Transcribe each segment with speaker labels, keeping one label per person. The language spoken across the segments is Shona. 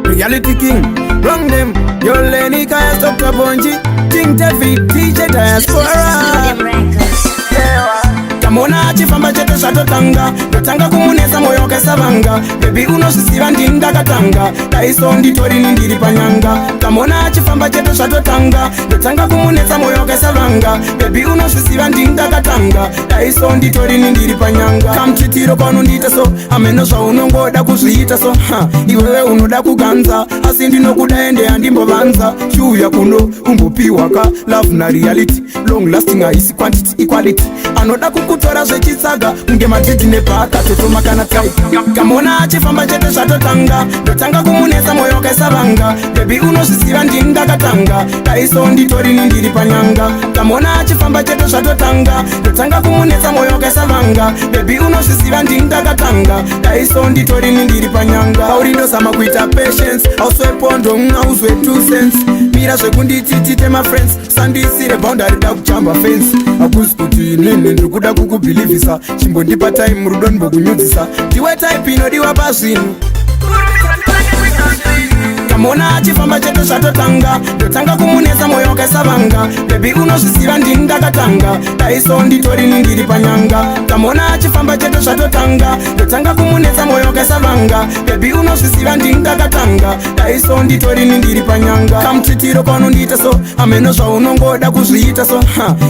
Speaker 1: reality king. Wrong them, your Lenny Kaya Dr. Bonji, King David, DJ Diaspora. Kamona chifamba chete shatotanga, dotanga kumunesa moyo kesabanga. Baby unosisiva ndinda katanga, daiso nditori nindiri panyanga. Kamona chifamba chete shatotanga, dotanga kumunesa moyo kesabanga. Baby unosisiva ndinda katanga, daiso nditori nindiri panyanga. Kamchitiro kono ndita so, ameno swa unongoda kuzviita so. Iwewe unoda kuganza, asi ndinokuda ende andimbo vanza. Shuya kuno, umbopiwa ka, love na reality. Long lasting haisi quantity, equality. Anoda kukutora zvechitsaga, kunge madhidhi nepaka, totoma kana tai. Kamona achifamba chete zvatotanga, ndotanga kumunesa moyo kaisavanga. Baby unosisiva ndinda katanga, daiso nditori nindiri panyanga. Kamona achifamba chete zvatotanga, ndotanga kumunesa moyo kaisavanga. Baby unosisiva ndinda katanga, daiso nditori nindiri panyanga. Aurindo sama kuita patience, auswepondo ngauzwe 2 cents. Mira zvekundititite my friends, sandisire boundary da kuchamba fence. Akusi kuti nini ndikuda kukubhilivisa, chimbondipa time rudo ndimbokunyudzisa. Ndiwe type inodiwa pazvinhu. Kamona achifamba chete zvatotanga, ndotanga kumunesa moyo kaisavanga. Baby unosisiva ndinda katanga, daiso nditori nindiri panyanga. Kamona achifamba chete zvatotanga, ndotanga kumunesa moyo kaisavanga. Baby unosisiva ndinda katanga, daiso nditori nindiri panyanga. Kamchitiro kono ndita so, ameno swa unongoda kuzviita so.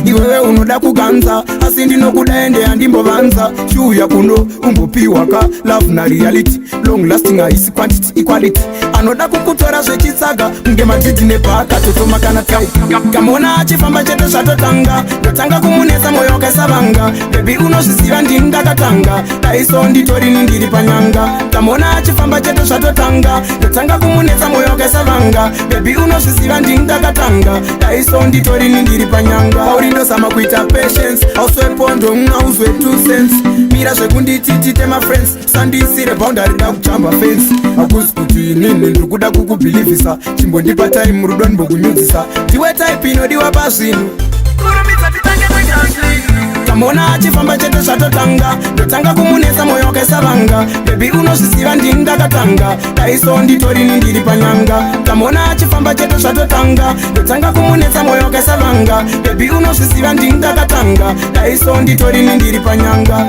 Speaker 1: Iwewe unoda kuganza, asi ndinokuda ende andimbo vanza. Shuya kuno, umbopiwa ka, love na reality. Long lasting haisi quantity, equality. Anoda kukutora zvechitsaga, kunge madhidhi nepaka, totoma kana tai. Kamona achifamba chete zvatotanga, ndotanga kumunesa moyo kaisavanga. Baby unosisiva ndinda katanga, daiso nditori nindiri panyanga. Kamona achifamba chete zvatotanga, ndotanga kumunesa moyo kaisavanga. Baby unosisiva ndinda katanga, daiso nditori nindiri panyanga. Aurindo sama kuita patience, auswepondo ngauzwe 2 cents. Mira zvekundititite my friends, sandisire boundary da kuchamba fence. Akusi kuti nini ndikuda kukubhilivisa, chimbondipa time rudo ndimbokunyudzisa. Ndiwe type inodiwa pazvinhu. Kamona achifamba chete zvatotanga, ndotanga kumunesa moyo kaisavanga. Baby unosisiva ndinda katanga, daiso nditori nindiri panyanga. Kamona achifamba chete zvatotanga, ndotanga kumunesa moyo kaisavanga. Baby unosisiva ndinda katanga, daiso nditori nindiri panyanga.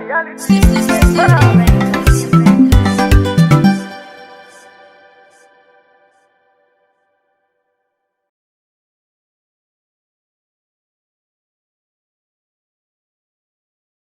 Speaker 2: Reality.